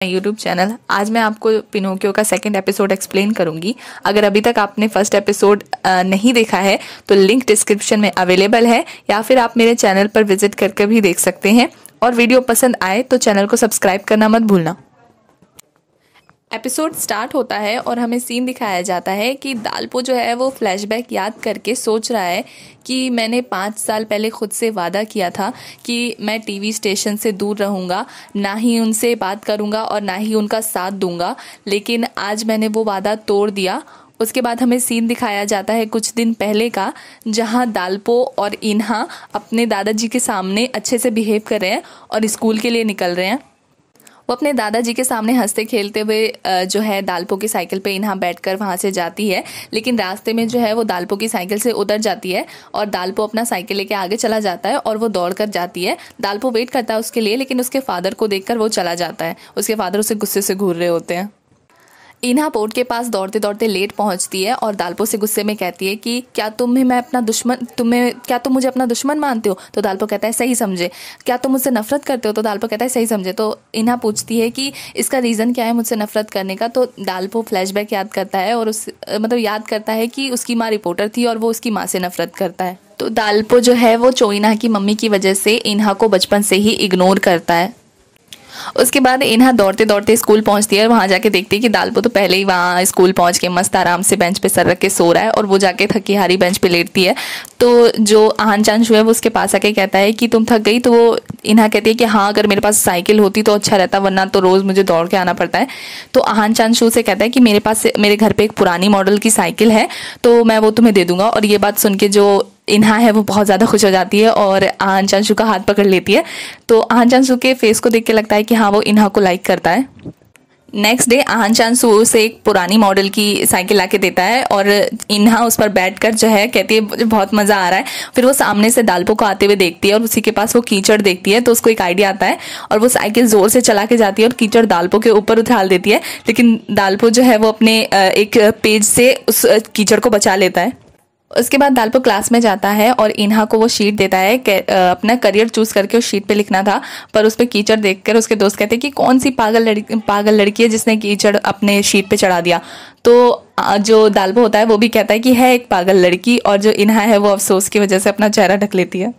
YouTube channel. आज मैं आपको पिनोकियो का सेकंड एपिसोड एक्सप्लेन करूंगी। अगर अभी तक आपने फर्स्ट एपिसोड नहीं देखा है तो लिंक डिस्क्रिप्शन में अवेलेबल है, या फिर आप मेरे चैनल पर विजिट करके भी देख सकते हैं। और वीडियो पसंद आए तो चैनल को सब्सक्राइब करना मत भूलना। एपिसोड स्टार्ट होता है और हमें सीन दिखाया जाता है कि दालपो जो है वो फ्लैशबैक याद करके सोच रहा है कि मैंने 5 साल पहले खुद से वादा किया था कि मैं टीवी स्टेशन से दूर रहूँगा, ना ही उनसे बात करूँगा और ना ही उनका साथ दूँगा, लेकिन आज मैंने वो वादा तोड़ दिया। उसके बाद हमें सीन दिखाया जाता है कुछ दिन पहले का, जहाँ दालपो और इन्हा अपने दादाजी के सामने अच्छे से बिहेव कर रहे हैं और स्कूल के लिए निकल रहे हैं। वो अपने दादाजी के सामने हंसते खेलते हुए जो है दालपो की साइकिल पे इन्हा बैठकर वहाँ से जाती है, लेकिन रास्ते में जो है वो दालपो की साइकिल से उतर जाती है और दालपो अपना साइकिल लेके आगे चला जाता है और वो दौड़ कर जाती है। दालपो वेट करता है उसके लिए, लेकिन उसके फादर को देखकर वो चला जाता है। उसके फादर उसे गुस्से से घूर रहे होते हैं। इन्हा पोर्ट के पास दौड़ते दौड़ते लेट पहुंचती है और दालपो से गुस्से में कहती है कि क्या तुम मुझे अपना दुश्मन मानते हो? तो दालपो कहता है सही समझे। क्या तुम मुझसे नफरत करते हो? तो दालपो कहता है सही समझे। तो इन्हा पूछती है कि इसका रीज़न क्या है मुझसे नफरत करने का? तो दालपो फ्लैशबैक याद करता है और याद करता है कि उसकी माँ रिपोर्टर थी और वो उसकी माँ से नफरत करता है। तो दालपो जो है वो चोइना की मम्मी की वजह से इन्हा को बचपन से ही इग्नोर करता है। उसके बाद इन्हा दौड़ते दौड़ते स्कूल पहुंचती है और वहाँ जाके देखती है कि दालपो तो पहले ही वहाँ स्कूल पहुंच के मस्त आराम से बेंच पे सर रख के सो रहा है और वो जाके थकी हारी बेंच पे लेटती है। तो जो आहान चांशू है वो उसके पास आके कहता है कि तुम थक गई? तो वो इन्हा कहती है कि हाँ, अगर मेरे पास साइकिल होती तो अच्छा रहता, वरना तो रोज़ मुझे दौड़ के आना पड़ता है। तो आहान चांशू से कहता है कि मेरे घर पे एक पुरानी मॉडल की साइकिल है, तो मैं वो तुम्हें दे दूंगा। और ये बात सुन के जो इन्हा है वो बहुत ज़्यादा खुश हो जाती है और आहान चांशू का हाथ पकड़ लेती है। तो आहान चांशू के फेस को देख के लगता है कि हाँ, वो इन्हा को लाइक करता है। नेक्स्ट डे आहान चांशू से एक पुरानी मॉडल की साइकिल लाके देता है और इन्हा उस पर बैठकर जो है कहती है मुझे बहुत मज़ा आ रहा है। फिर वो सामने से दालपो को आते हुए देखती है और उसी के पास वो कीचड़ देखती है, तो उसको एक आइडिया आता है और वो साइकिल ज़ोर से चला के जाती है और कीचड़ दालपो के ऊपर उछाल देती है। लेकिन दालपो जो है वो अपने एक पेज से उस कीचड़ को बचा लेता है। उसके बाद दालपो क्लास में जाता है और इन्हा को वो शीट देता है कि अपना करियर चूज करके उस शीट पे लिखना था, पर उस पर कीचड़ देखकर उसके दोस्त कहते हैं कि कौन सी पागल लड़की है जिसने कीचड़ अपने शीट पे चढ़ा दिया। तो जो दालपो होता है वो भी कहता है कि है एक पागल लड़की, और जो इन्हा है वो अफसोस की वजह से अपना चेहरा ढक लेती है।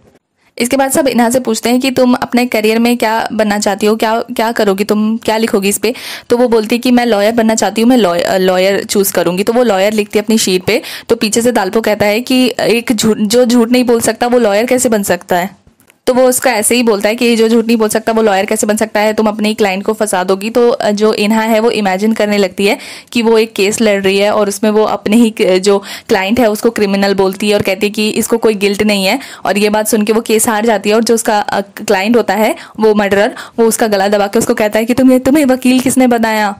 इसके बाद सब इन्हा से पूछते हैं कि तुम अपने करियर में क्या बनना चाहती हो, क्या करोगी, तुम क्या लिखोगी इस पे? तो वो बोलती है कि मैं लॉयर बनना चाहती हूँ, मैं लॉयर चूज करूंगी। तो वो लॉयर लिखती है अपनी शीट पे। तो पीछे से दालपो कहता है कि जो झूठ नहीं बोल सकता वो लॉयर कैसे बन सकता है? तो वो उसका ऐसे ही बोलता है कि जो झूठ नहीं बोल सकता वो लॉयर कैसे बन सकता है, तुम अपने ही क्लाइंट को फंसा दोगी। तो जो इन्हा है वो इमेजिन करने लगती है कि वो एक केस लड़ रही है और उसमें वो अपने ही जो क्लाइंट है उसको क्रिमिनल बोलती है और कहती है कि इसको कोई गिल्ट नहीं है। और ये बात सुन के वो केस हार जाती है और जो उसका क्लाइंट होता है वो मर्डरर, वो उसका गला दबा के उसको कहता है कि तुम्हें वकील किसने बनाया?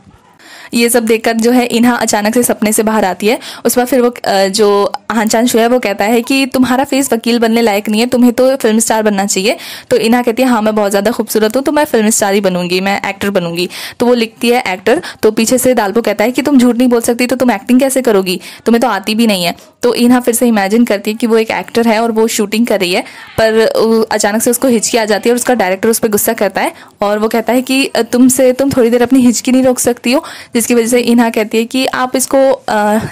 ये सब देखकर जो है इन्हा अचानक से सपने से बाहर आती है। उस पर फिर वो जो आहान चांशू है वो कहता है कि तुम्हारा फेस वकील बनने लायक नहीं है, तुम्हें तो फिल्म स्टार बनना चाहिए। तो इन्हा कहती है हाँ, मैं बहुत ज़्यादा खूबसूरत हूँ तो मैं फिल्म स्टार ही बनूंगी, मैं एक्टर बनूंगी। तो वो लिखती है एक्टर। तो पीछे से दालपो कहता है कि तुम झूठ नहीं बोल सकती तो तुम एक्टिंग कैसे करोगी, तुम्हें तो आती भी नहीं है। तो इन्हा फिर से इमेजिन करती है कि वो एक एक्टर है और वो शूटिंग कर रही है, पर अचानक से उसको हिचकी आ जाती है और उसका डायरेक्टर उस पर गुस्सा करता है और वो कहता है कि तुम थोड़ी देर अपनी हिचकी नहीं रोक सकती हो, जिसकी वजह से इन्हा कहती है कि आप इसको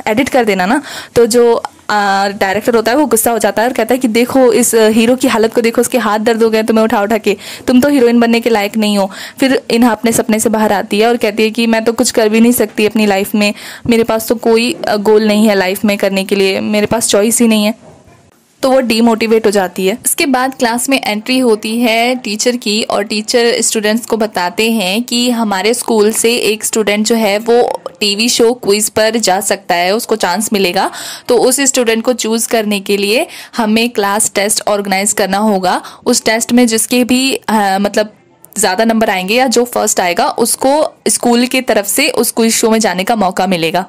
एडिट कर देना ना। तो जो डायरेक्टर होता है वो गुस्सा हो जाता है और कहता है कि देखो इस हीरो की हालत को देखो, उसके हाथ दर्द हो गए तुम्हें उठा उठा के, तुम तो हीरोइन बनने के लायक नहीं हो। फिर इन्हा अपने सपने से बाहर आती है और कहती है कि मैं तो कुछ कर भी नहीं सकती अपनी लाइफ में, मेरे पास तो कोई गोल नहीं है लाइफ में करने के लिए, मेरे पास चॉइस ही नहीं है। तो वो डीमोटिवेट हो जाती है। इसके बाद क्लास में एंट्री होती है टीचर की और टीचर स्टूडेंट्स को बताते हैं कि हमारे स्कूल से एक स्टूडेंट जो है वो टीवी शो क्विज पर जा सकता है, उसको चांस मिलेगा। तो उस स्टूडेंट को चूज करने के लिए हमें क्लास टेस्ट ऑर्गेनाइज करना होगा। उस टेस्ट में जिसके भी ज़्यादा नंबर आएंगे या जो फर्स्ट आएगा उसको स्कूल की तरफ से उस क्विज शो में जाने का मौका मिलेगा।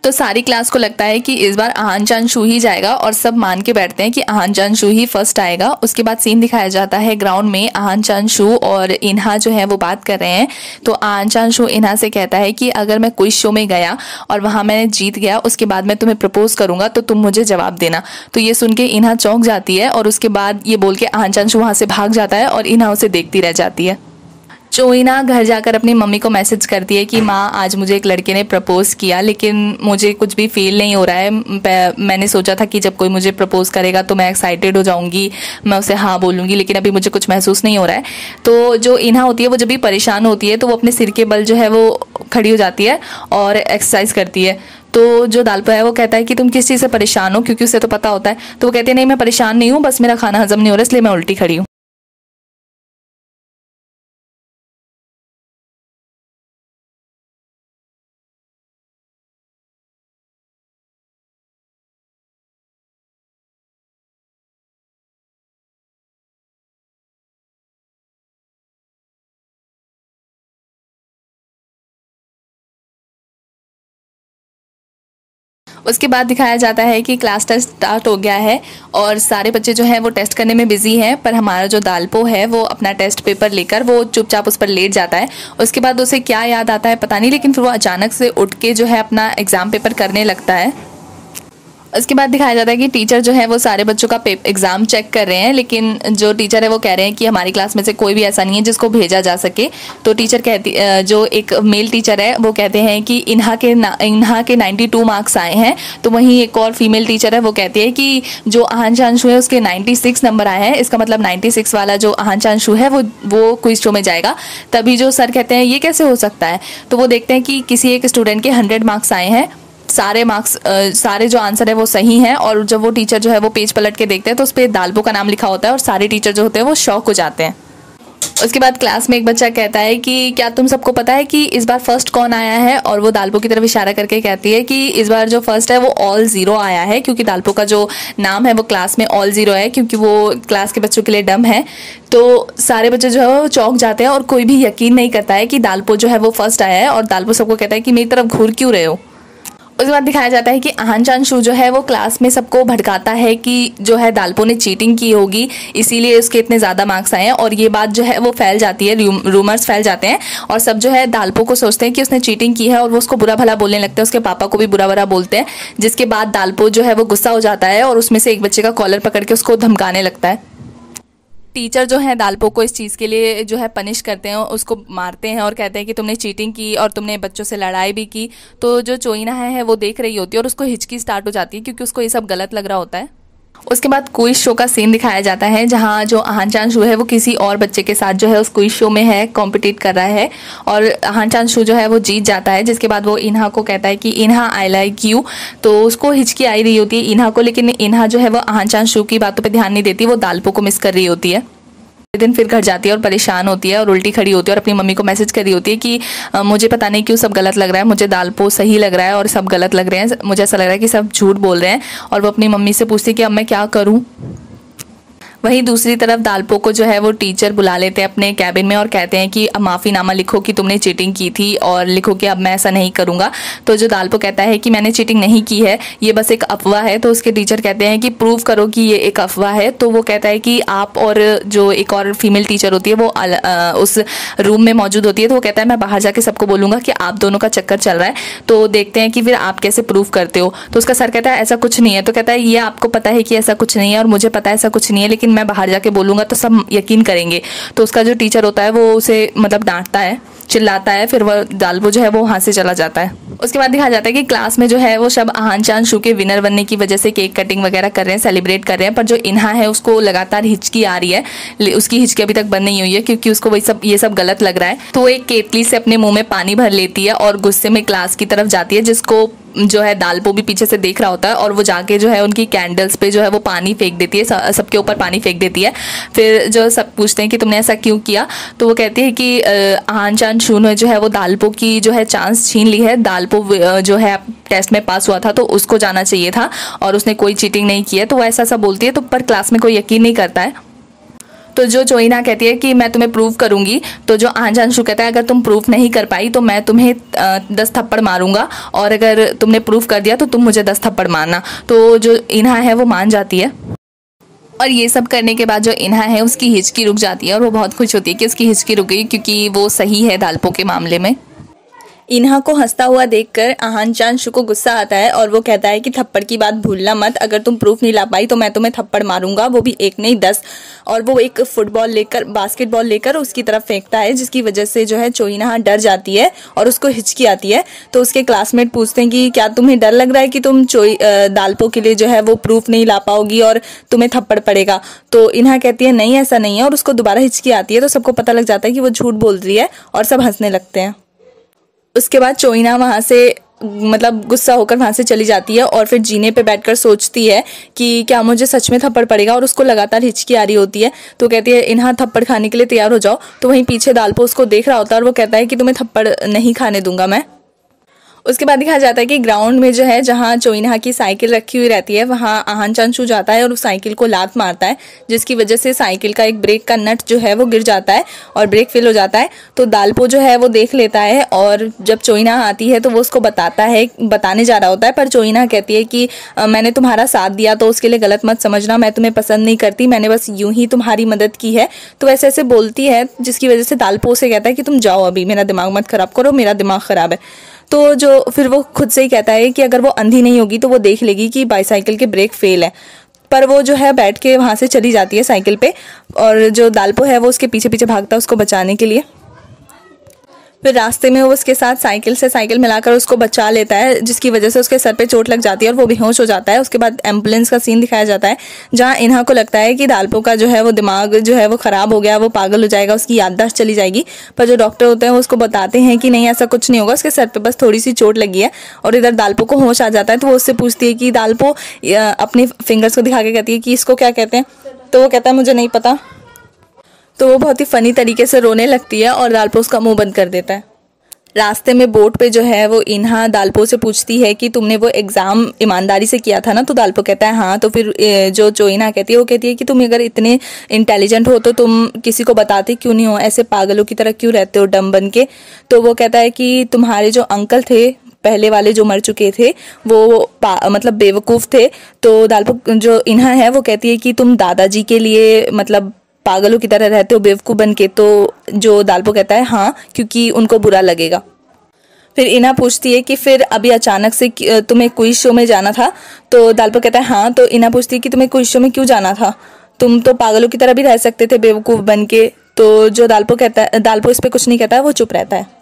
तो सारी क्लास को लगता है कि इस बार आहान चांशू ही जाएगा और सब मान के बैठते हैं कि आहान चांशू ही फर्स्ट आएगा। उसके बाद सीन दिखाया जाता है ग्राउंड में, आहान चांशू और इन्हा जो है वो बात कर रहे हैं। तो आहान चांशू इन्हा से कहता है कि अगर मैं क्विज शो में गया और वहाँ मैंने जीत गया, उसके बाद मैं तुम्हें प्रपोज करूंगा तो तुम मुझे जवाब देना। तो ये सुन के इन्हा चौंक जाती है और उसके बाद ये बोल के आहान चांशू वहाँ से भाग जाता है और इन्हा उसे देखती रह जाती है। चोइना घर जाकर अपनी मम्मी को मैसेज करती है कि माँ आज मुझे एक लड़के ने प्रपोज़ किया, लेकिन मुझे कुछ भी फील नहीं हो रहा है। मैंने सोचा था कि जब कोई मुझे प्रपोज़ करेगा तो मैं एक्साइटेड हो जाऊंगी, मैं उसे हाँ बोलूँगी, लेकिन अभी मुझे कुछ महसूस नहीं हो रहा है। तो जो इन्हा होती है वो जब भी परेशान होती है तो वो अपने सिर के बल जो है वो खड़ी हो जाती है और एक्सरसाइज करती है। तो जो दालपा है वो कहता है कि तुम किस चीज़ से परेशान हो, क्योंकि उसे तो पता होता है। तो वो कहती है नहीं मैं परेशान नहीं हूँ, बस मेरा खाना हजम नहीं हो रहा इसलिए मैं उल्टी खड़ी हूँ। उसके बाद दिखाया जाता है कि क्लास टेस्ट स्टार्ट हो गया है और सारे बच्चे जो हैं वो टेस्ट करने में बिजी हैं, पर हमारा जो दालपो है वो अपना टेस्ट पेपर लेकर वो चुपचाप उस पर लेट जाता है। उसके बाद उसे क्या याद आता है पता नहीं, लेकिन फिर वो अचानक से उठ के जो है अपना एग्ज़ाम पेपर करने लगता है। उसके बाद दिखाया जाता है कि टीचर जो है वो सारे बच्चों का एग्ज़ाम चेक कर रहे हैं, लेकिन जो टीचर है वो कह रहे हैं कि हमारी क्लास में से कोई भी ऐसा नहीं है जिसको भेजा जा सके। तो टीचर कहती जो एक मेल टीचर है वो कहते हैं कि इन्हा के 92 मार्क्स आए हैं। तो वहीं एक और फीमेल टीचर है वो कहती है कि जो आहान चांशु है उसके 96 नंबर आए हैं, इसका मतलब 96 वाला जो आहान चांशु है वो क्विज शो में जाएगा। तभी जो सर कहते हैं ये कैसे हो सकता है, तो वो देखते हैं कि किसी एक स्टूडेंट के 100 मार्क्स आए हैं, सारे मार्क्स सारे जो आंसर है वो सही हैं। और जब वो टीचर जो है वो पेज पलट के देखते हैं तो उस पर दालपो का नाम लिखा होता है और सारे टीचर जो होते हैं वो शॉक हो जाते हैं। उसके बाद क्लास में एक बच्चा कहता है कि क्या तुम सबको पता है कि इस बार फर्स्ट कौन आया है, और वो दालपो की तरफ इशारा करके कहती है कि इस बार जो फर्स्ट है वो ऑल ज़ीरो आया है, क्योंकि दालपो का जो नाम है वो क्लास में ऑल ज़ीरो है, क्योंकि वो क्लास के बच्चों के लिए डम है। तो सारे बच्चे जो है वो चौंक जाते हैं और कोई भी यकीन नहीं करता है कि दालपो जो है वो फर्स्ट आया है। और दालपो सबको कहता है कि मेरी तरफ घूर क्यों रहे हो। उसके बाद दिखाया जाता है कि आहान चांशु जो है वो क्लास में सबको भड़काता है कि जो है दालपो ने चीटिंग की होगी, इसीलिए उसके इतने ज़्यादा मार्क्स आए हैं। और ये बात जो है वो फैल जाती है, रूमर्स फैल जाते हैं और सब जो है दालपो को सोचते हैं कि उसने चीटिंग की है और वो उसको बुरा भला बोलने लगते हैं, उसके पापा को भी बुरा भला बोलते हैं। जिसके बाद दालपो जो है वो गुस्सा हो जाता है और उसमें से एक बच्चे का कॉलर पकड़ के उसको धमकाने लगता है। टीचर जो है दालपो को इस चीज़ के लिए जो है पनिश करते हैं, उसको मारते हैं और कहते हैं कि तुमने चीटिंग की और तुमने बच्चों से लड़ाई भी की। तो जो चोइना है वो देख रही होती है और उसको हिचकी स्टार्ट हो जाती है, क्योंकि उसको ये सब गलत लग रहा होता है। उसके बाद क्विज शो का सीन दिखाया जाता है, जहाँ जो आहान चांशु है वो किसी और बच्चे के साथ जो है उस क्विज शो में है, कॉम्पिटिट कर रहा है और आहान चांशु जो है वो जीत जाता है। जिसके बाद वो इन्हा को कहता है कि इन्हा आई लाइक यू। तो उसको हिचकी आई रही होती है इन्हा को, लेकिन इन्हा जो है वो आहान चांशु की बातों पर ध्यान नहीं देती, वो दालपो को मिस कर रही होती है। दिन फिर घर जाती है और परेशान होती है और उल्टी खड़ी होती है और अपनी मम्मी को मैसेज कर रही होती है कि मुझे पता नहीं क्यों सब गलत लग रहा है, मुझे दालपो सही लग रहा है और सब गलत लग रहे हैं, मुझे ऐसा लग रहा है कि सब झूठ बोल रहे हैं। और वो अपनी मम्मी से पूछती है कि अब मैं क्या करूं। वहीं दूसरी तरफ दालपो को जो है वो टीचर बुला लेते हैं अपने कैबिन में और कहते हैं कि अब माफ़ीनामा लिखो कि तुमने चीटिंग की थी और लिखो कि अब मैं ऐसा नहीं करूँगा। तो जो दालपो कहता है कि मैंने चीटिंग नहीं की है, ये बस एक अफवाह है। तो उसके टीचर कहते हैं कि प्रूव करो कि ये एक अफवाह है। तो वो कहता है कि आप और जो एक और फीमेल टीचर होती है वो उस रूम में मौजूद होती है। तो वो कहता है मैं बाहर जाके सबको बोलूँगा कि आप दोनों का चक्कर चल रहा है, तो देखते हैं कि फिर आप कैसे प्रूव करते हो। तो उसका सर कहता है ऐसा कुछ नहीं है। तो कहता है ये आपको पता है कि ऐसा कुछ नहीं है और मुझे पता है ऐसा कुछ नहीं है, लेकिन मैं बाहर जाके बोलूँगा तो सब यकीन करेंगे। तो उसका जो टीचर होता है वो उसे मतलब डांटता है, चिल्लाता है, फिर वो दालपो जो है वो वहाँ से चला जाता है। उसके बाद दिखाया जाता है कि क्लास में जो है वो सब आहान चांशु के विनर बनने की वजह से केक कटिंग वगैरह कर रहे हैं, सेलिब्रेट कर रहे हैं। पर जो इन्हा है उसको लगातार हिचकी आ रही है, उसकी हिचकी अभी तक बंद नहीं हुई है क्योंकि उसको वही सब ये सब गलत लग रहा है। तो वो एक केतली से अपने मुंह में पानी भर लेती है और गुस्से में क्लास की तरफ जाती है, जिसको जो है दालपो भी पीछे से देख रहा होता है और वो जाके जो है उनकी कैंडल्स पे जो है वो पानी फेंक देती है, सबके ऊपर पानी फेंक देती है। फिर जो सब पूछते हैं कि तुमने ऐसा क्यों किया, तो वो कहती है कि आहान चांशु ने जो है वो दालपो की जो है चांस छीन ली है। दालपो जो है टेस्ट में पास हुआ था तो उसको जाना चाहिए था और उसने कोई चीटिंग नहीं की है। तो वो ऐसा सब बोलती है, तो पर क्लास में कोई यकीन नहीं करता है। तो जो चोइना कहती है कि मैं तुम्हें प्रूव करूंगी, तो जो आहान चांशु कहता है अगर तुम प्रूफ नहीं कर पाई तो मैं तुम्हें 10 थप्पड़ मारूंगा और अगर तुमने प्रूफ कर दिया तो तुम मुझे 10 थप्पड़ मारना। तो जो इन्हा है वो मान जाती है और ये सब करने के बाद जो इन्हा है उसकी हिचकी रुक जाती है और वो बहुत खुश होती है कि उसकी हिचकी रुक गई, क्योंकि वो सही है दालपो के मामले में। इन्हा को हंसता हुआ देखकर आहान चांशू को गुस्सा आता है और वो कहता है कि थप्पड़ की बात भूलना मत, अगर तुम प्रूफ नहीं ला पाई तो मैं तुम्हें थप्पड़ मारूंगा, वो भी एक नहीं 10। और वो एक बास्केटबॉल लेकर उसकी तरफ फेंकता है, जिसकी वजह से जो है चो इन्हा डर जाती है और उसको हिचकी आती है। तो उसके क्लासमेट पूछते हैं कि क्या तुम्हें डर लग रहा है कि तुम दालपो के लिए जो है वो प्रूफ नहीं ला पाओगी और तुम्हें थप्पड़ पड़ेगा। तो इन्हा कहती है नहीं ऐसा नहीं है, और उसको दोबारा हिचकी आती है। तो सबको पता लग जाता है कि वो झूठ बोल रही है और सब हंसने लगते हैं। उसके बाद चोइना वहाँ से मतलब गुस्सा होकर वहाँ से चली जाती है और फिर जीने पे बैठकर सोचती है कि क्या मुझे सच में थप्पड़ पड़ेगा, और उसको लगातार हिचकी आ रही होती है। तो कहती है इन्हा थप्पड़ खाने के लिए तैयार हो जाओ। तो वहीं पीछे दालपो उसको देख रहा होता है और वो कहता है कि तुम्हें थप्पड़ नहीं खाने दूंगा मैं। उसके बाद दिखाया जाता है कि ग्राउंड में जो है जहाँ चो इन्हा की साइकिल रखी हुई रहती है वहाँ आहान चांशू जाता है और उस साइकिल को लात मारता है, जिसकी वजह से साइकिल का एक ब्रेक का नट जो है वो गिर जाता है और ब्रेक फेल हो जाता है। तो दालपो जो है वो देख लेता है और जब चो इन्हा आती है तो वो उसको बताने जा रहा होता है, पर चो इन्हा कहती है कि मैंने तुम्हारा साथ दिया तो उसके लिए गलत मत समझना, मैं तुम्हें पसंद नहीं करती, मैंने बस यूं ही तुम्हारी मदद की है। तो ऐसे ऐसे बोलती है, जिसकी वजह से दालपो से कहता है कि तुम जाओ अभी, मेरा दिमाग मत खराब करो, मेरा दिमाग खराब है। तो जो फिर वो खुद से ही कहता है कि अगर वो अंधी नहीं होगी तो वो देख लेगी कि बाईसाइकिल के ब्रेक फेल है। पर वो जो है बैठ के वहाँ से चली जाती है साइकिल पे, और जो दालपो है वो उसके पीछे पीछे भागता है उसको बचाने के लिए। फिर रास्ते में वो उसके साथ साइकिल से साइकिल मिलाकर उसको बचा लेता है, जिसकी वजह से उसके सर पे चोट लग जाती है और वो बेहोश हो जाता है। उसके बाद एम्बुलेंस का सीन दिखाया जाता है, जहाँ इन्हा को लगता है कि दालपो का जो है वो दिमाग जो है वो ख़राब हो गया, वो पागल हो जाएगा, उसकी याददाश्त चली जाएगी। पर जो डॉक्टर होते हैं वो उसको बताते हैं कि नहीं ऐसा कुछ नहीं होगा, उसके सर पर बस थोड़ी सी चोट लगी है। और इधर दालपो को होश आ जाता है, तो वो उससे पूछती है कि दालपो अपने फिंगर्स को दिखा के कहती है कि इसको क्या कहते हैं। तो वो कहता है मुझे नहीं पता। तो वो बहुत ही फ़नी तरीके से रोने लगती है और दालपो उसका मुंह बंद कर देता है। रास्ते में बोट पे जो है वो इन्हा दालपो से पूछती है कि तुमने वो एग्ज़ाम ईमानदारी से किया था ना। तो दालपो कहता है हाँ। तो फिर जो चोइना कहती है वो कहती है कि तुम अगर इतने इंटेलिजेंट हो तो तुम किसी को बताते क्यों नहीं हो, ऐसे पागलों की तरह क्यों रहते हो डम बन के। तो वो कहता है कि तुम्हारे जो अंकल थे पहले वाले जो मर चुके थे वो मतलब बेवकूफ़ थे। तो दालपो जो इन्हा है वो कहती है कि तुम दादाजी के लिए मतलब पागलों की तरह रहते हो बेवकूफ़ बन के। तो जो दालपो कहता है हाँ, क्योंकि उनको बुरा लगेगा। फिर इन्हा पूछती है कि फिर अभी अचानक से तुम्हें क्विज शो में जाना था। तो दालपो कहता है हाँ। तो इन्हा पूछती है कि तुम्हें क्विज शो में क्यों जाना था, तुम तो पागलों की तरह भी रह सकते थे बेवकूफ़ बन के। तो जो दालपो इस पर कुछ नहीं कहता है, वो चुप रहता है।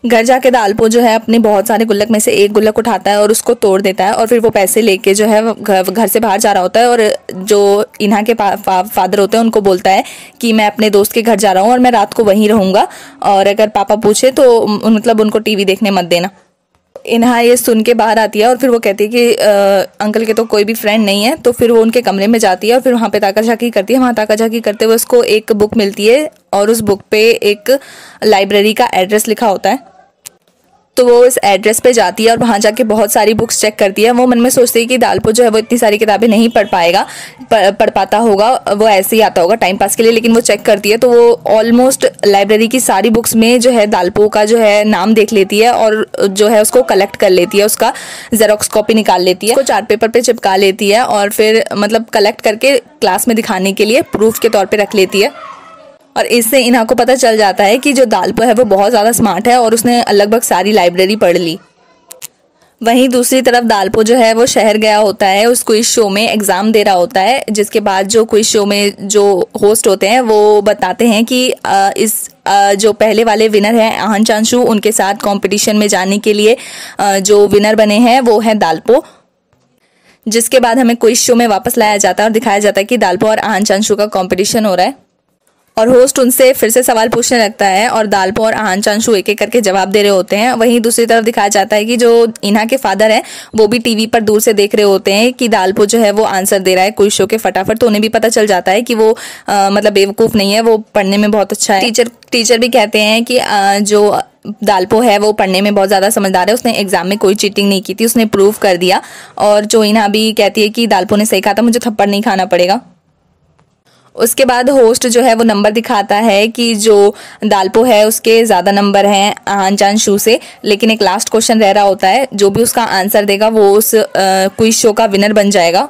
घर जाके दालपो जो है अपने बहुत सारे गुल्लक में से एक गुल्लक उठाता है और उसको तोड़ देता है, और फिर वो पैसे लेके जो है घर से बाहर जा रहा होता है। और जो इन्हा के फादर होते हैं उनको बोलता है कि मैं अपने दोस्त के घर जा रहा हूँ और मैं रात को वहीं रहूँगा, और अगर पापा पूछे तो मतलब उनको टीवी देखने मत देना। इन्हा ये सुन के बाहर आती है और फिर वो कहती है कि अंकल के तो कोई भी फ्रेंड नहीं है। तो फिर वो उनके कमरे में जाती है और फिर वहाँ पे ताकाझाकी करती है। वहाँ ताकाझाकी करते हुए उसको एक बुक मिलती है और उस बुक पे एक लाइब्रेरी का एड्रेस लिखा होता है। तो वो इस एड्रेस पे जाती है और वहाँ जाके बहुत सारी बुक्स चेक करती है। वो मन में सोचती है कि दालपो जो है वो इतनी सारी किताबें नहीं पढ़ पाता होगा, वो ऐसे ही आता होगा टाइम पास के लिए। लेकिन वो चेक करती है तो वो ऑलमोस्ट लाइब्रेरी की सारी बुक्स में जो है दालपो का जो है नाम देख लेती है और जो है उसको कलेक्ट कर लेती है, उसका जेरोक्स कॉपी निकाल लेती है, उसको चार्ट पेपर पे चिपका लेती है और फिर मतलब कलेक्ट करके क्लास में दिखाने के लिए प्रूफ के तौर पर रख लेती है। और इससे इन्हा को पता चल जाता है कि जो दालपो है वो बहुत ज़्यादा स्मार्ट है और उसने लगभग सारी लाइब्रेरी पढ़ ली। वहीं दूसरी तरफ दालपो जो है वो शहर गया होता है, उस क्विज शो में एग्ज़ाम दे रहा होता है, जिसके बाद जो क्विज शो में जो होस्ट होते हैं वो बताते हैं कि जो पहले वाले विनर हैं आहान चांशू, उनके साथ कंपटीशन में जाने के लिए जो विनर बने हैं वो है दालपो। जिसके बाद हमें क्विज शो में वापस लाया जाता है और दिखाया जाता है कि दालपो और आहान चांशू का कॉम्पिटिशन हो रहा है और होस्ट उनसे फिर से सवाल पूछने लगता है और दालपो और आहान चांशू एक एक करके जवाब दे रहे होते हैं। वहीं दूसरी तरफ दिखाया जाता है कि जो इन्हा के फादर हैं वो भी टीवी पर दूर से देख रहे होते हैं कि दालपो जो है वो आंसर दे रहा है क्विज शो के फटाफट। तो उन्हें भी पता चल जाता है कि वो मतलब बेवकूफ़ नहीं है, वो पढ़ने में बहुत अच्छा है। टीचर भी कहते हैं कि जो दालपो है वो पढ़ने में बहुत ज़्यादा समझदार है, उसने एग्जाम में कोई चीटिंग नहीं की थी, उसने प्रूव कर दिया। और जो इन्हा भी कहती है कि दालपो ने सही कहा था, मुझे थप्पड़ नहीं खाना पड़ेगा। उसके बाद होस्ट जो है वो नंबर दिखाता है कि जो दालपो है उसके ज़्यादा नंबर हैं आहान चांशू से, लेकिन एक लास्ट क्वेश्चन रह रहा होता है, जो भी उसका आंसर देगा वो उस क्विज शो का विनर बन जाएगा।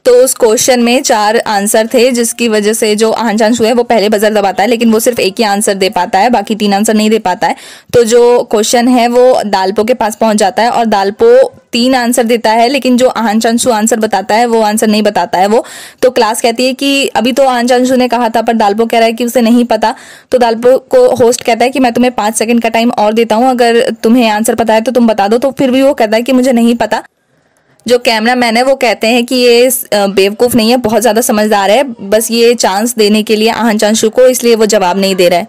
तो उस क्वेश्चन में 4 आंसर थे, जिसकी वजह से जो आहान चांशू है वो पहले बजर दबाता है, लेकिन वो सिर्फ एक ही आंसर दे पाता है, बाकी 3 आंसर नहीं दे पाता है। तो जो क्वेश्चन है वो दालपो के पास पहुंच जाता है और दालपो 3 आंसर देता है, लेकिन जो आहान चांशू आंसर बताता है वो आंसर नहीं बताता है वो। तो क्लास कहती है कि अभी तो आहान चांशू ने कहा था, पर दालपो कह रहा है कि उसे नहीं पता। तो दालपो को होस्ट कहता है कि मैं तुम्हें 5 सेकंड का टाइम और देता हूँ, अगर तुम्हें आंसर पता है तो तुम बता दो। तो फिर भी वो कहता है कि मुझे नहीं पता। जो कैमरा मैन है वो कहते हैं कि ये बेवकूफ़ नहीं है, बहुत ज़्यादा समझदार है, बस ये चांस देने के लिए आहान चांशू को, इसलिए वो जवाब नहीं दे रहा है।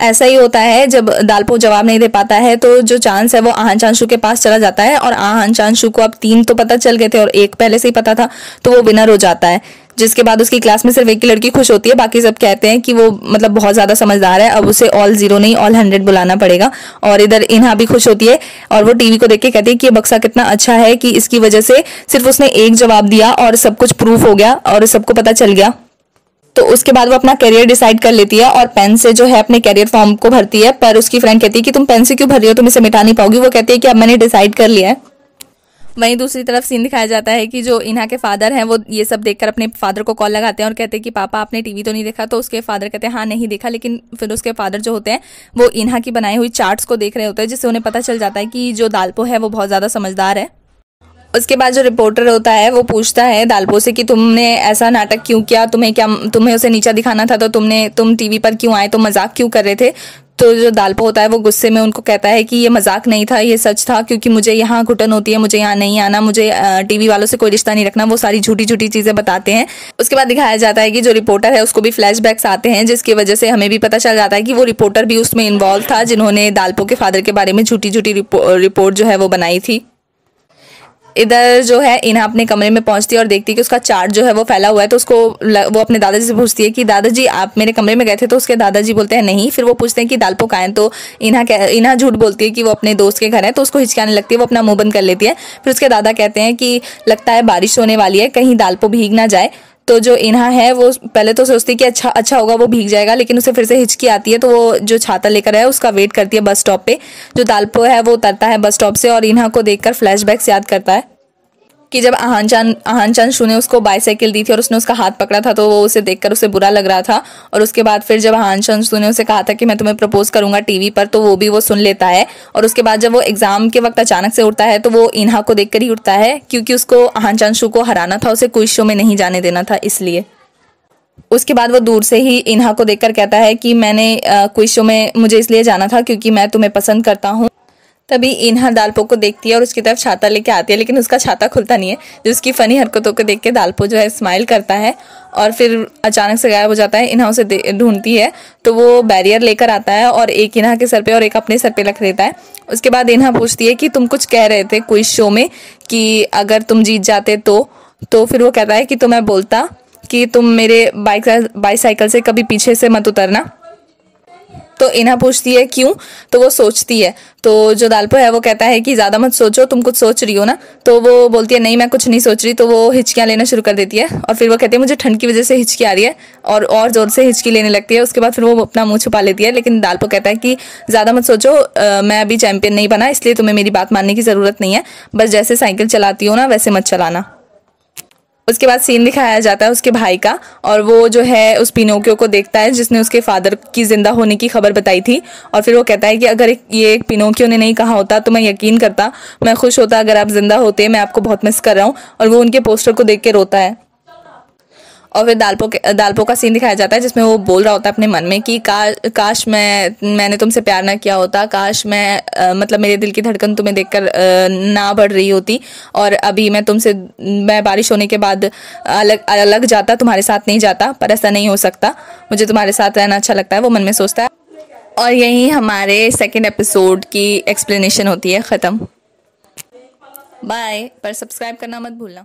ऐसा ही होता है, जब दालपो जवाब नहीं दे पाता है तो जो चांस है वो आहान चांशू के पास चला जाता है, और आहान चांशू को अब 3 तो पता चल गए थे और 1 पहले से ही पता था, तो वो विनर हो जाता है। जिसके बाद उसकी क्लास में सिर्फ एक ही लड़की खुश होती है, बाकी सब कहते हैं कि वो मतलब बहुत ज़्यादा समझदार है, अब उसे ऑल 0 नहीं ऑल 100 बुलाना पड़ेगा। और इधर इन्हा भी खुश होती है और वो टीवी को देख के कहती है कि ये बक्सा कितना अच्छा है कि इसकी वजह से सिर्फ उसने एक जवाब दिया और सब कुछ प्रूफ हो गया और सबको पता चल गया। तो उसके बाद वो अपना करियर डिसाइड कर लेती है और पेन से जो है अपने करियर फॉर्म को भरती है, पर उसकी फ्रेंड कहती है कि तुम पेन से क्यों भर रही हो, तुम इसे मिटा नहीं पाओगी। वो कहती है कि अब मैंने डिसाइड कर लिया है। वहीं दूसरी तरफ सीन दिखाया जाता है कि जो इन्हा के फादर हैं वो ये सब देखकर अपने फादर को कॉल लगाते हैं और कहते हैं कि पापा आपने टीवी तो नहीं देखा। तो उसके फादर कहते हैं हाँ नहीं देखा, लेकिन फिर उसके फादर जो होते हैं वो इन्हा की बनाई हुई चार्ट्स को देख रहे होते हैं, जिससे उन्हें पता चल जाता है कि जो दालपो है वो बहुत ज़्यादा समझदार है। उसके बाद जो रिपोर्टर होता है वो पूछता है दालपो से कि तुमने ऐसा नाटक क्यों किया, तुम्हें उसे नीचा दिखाना था तो तुम टीवी पर क्यों आए, तुम मजाक क्यों कर रहे थे। तो जो दालपो होता है वो गुस्से में उनको कहता है कि ये मजाक नहीं था, ये सच था, क्योंकि मुझे यहाँ घुटन होती है, मुझे यहाँ नहीं आना, मुझे टीवी वालों से कोई रिश्ता नहीं रखना। वो सारी झूठी झूठी चीज़ें बताते हैं। उसके बाद दिखाया जाता है कि जो रिपोर्टर है उसको भी फ्लैशबैक्स आते हैं, जिसकी वजह से हमें भी पता चल जाता है कि वो रिपोर्टर भी उसमें इन्वॉल्व था, जिन्होंने दालपो के फादर के बारे में झूठी झूठी रिपोर्ट जो है वो बनाई थी। इधर जो है इन्हा अपने कमरे में पहुंचती है और देखती है कि उसका चार्ट जो है वो फैला हुआ है। तो वो अपने दादाजी से पूछती है कि दादाजी आप मेरे कमरे में गए थे। तो उसके दादाजी बोलते हैं नहीं। फिर वो पूछते हैं कि दालपो कहाँ है। तो इन्हा झूठ बोलती है कि वो अपने दोस्त के घर है। तो उसको हिचकी आने लगती है, वो अपना मुंह बंद कर लेती है। फिर उसके दादा कहते हैं कि लगता है बारिश होने वाली है, कहीं दालपो भीग ना जाए। तो जो इन्हा है वो पहले तो सोचती है कि अच्छा होगा वो भीग जाएगा, लेकिन उसे फिर से हिचकी आती है। तो वो जो छाता लेकर है उसका वेट करती है बस स्टॉप पे। जो दालपो है वो उतरता है बस स्टॉप से और इन्हा को देखकर फ्लैशबैक्स याद करता है कि जब आहान चांशू ने उसको बाइसाइकिल दी थी और उसने उसका हाथ पकड़ा था, तो वो उसे देखकर उसे बुरा लग रहा था। और उसके बाद फिर जब आहान चांशू ने उसे कहा था कि मैं तुम्हें प्रपोज करूंगा टीवी पर, तो वो भी वो सुन लेता है। और उसके बाद जब वो एग्जाम के वक्त अचानक से उठता है तो वो इन्हा को देखकर ही उठता है, क्योंकि उसको आहान चांशू को हराना था, उसे क्विज शो में नहीं जाने देना था, इसलिए। उसके बाद वो दूर से ही इन्हा को देखकर कहता है कि मैंने क्विज शो में मुझे इसलिए जाना था क्योंकि मैं तुम्हें पसंद करता हूँ। तभी इन्हा दालपो को देखती है और उसकी तरफ छाता लेके आती है, लेकिन उसका छाता खुलता नहीं है। जिसकी फनी हरकतों को देख के दालपो जो है स्माइल करता है और फिर अचानक से गायब हो जाता है। इन्हा उसे ढूंढती है तो वो बैरियर लेकर आता है और एक इन्हा के सर पे और एक अपने सर पे रख देता है। उसके बाद इन्हा पूछती है कि तुम कुछ कह रहे थे क्विज शो में कि अगर तुम जीत जाते तो फिर वो कहता है कि तो मैं बोलता कि तुम मेरे बाइसाइकिल से कभी पीछे से मत उतरना। तो इन्हा पूछती है क्यों, तो वो सोचती है। तो जो दालपो है वो कहता है कि ज़्यादा मत सोचो, तुम कुछ सोच रही हो ना। तो वो बोलती है नहीं मैं कुछ नहीं सोच रही। तो वो हिचकियाँ लेना शुरू कर देती है और फिर वो कहती है मुझे ठंड की वजह से हिचकी आ रही है, और ज़ोर से हिचकी लेने लगती है। उसके बाद फिर वो अपना मुँह छुपा लेती है, लेकिन दालपो कहता है कि ज़्यादा मत सोचो, मैं अभी चैंपियन नहीं बना, इसलिए तुम्हें मेरी बात मानने की ज़रूरत नहीं है, बस जैसे साइकिल चलाती हो ना वैसे मत चलाना। उसके बाद सीन दिखाया जाता है उसके भाई का, और वो जो है उस पिनोकियो को देखता है जिसने उसके फादर की जिंदा होने की खबर बताई थी। और फिर वो कहता है कि अगर ये पिनोकियो ने नहीं कहा होता तो मैं यकीन करता, मैं खुश होता अगर आप जिंदा होते, मैं आपको बहुत मिस कर रहा हूँ। और वो उनके पोस्टर को देख के रोता है। और फिर दालपो का सीन दिखाया जाता है जिसमें वो बोल रहा होता है अपने मन में कि काश मैंने तुमसे प्यार ना किया होता, काश मैं मतलब मेरे दिल की धड़कन तुम्हें देखकर ना बढ़ रही होती, और अभी मैं बारिश होने के बाद अलग जाता, तुम्हारे साथ नहीं जाता, पर ऐसा नहीं हो सकता, मुझे तुम्हारे साथ रहना अच्छा लगता है, वो मन में सोचता है। और यही हमारे सेकेंड एपिसोड की एक्सप्लेनेशन होती है ख़त्म। बाय। पर सब्सक्राइब करना मत भूलना।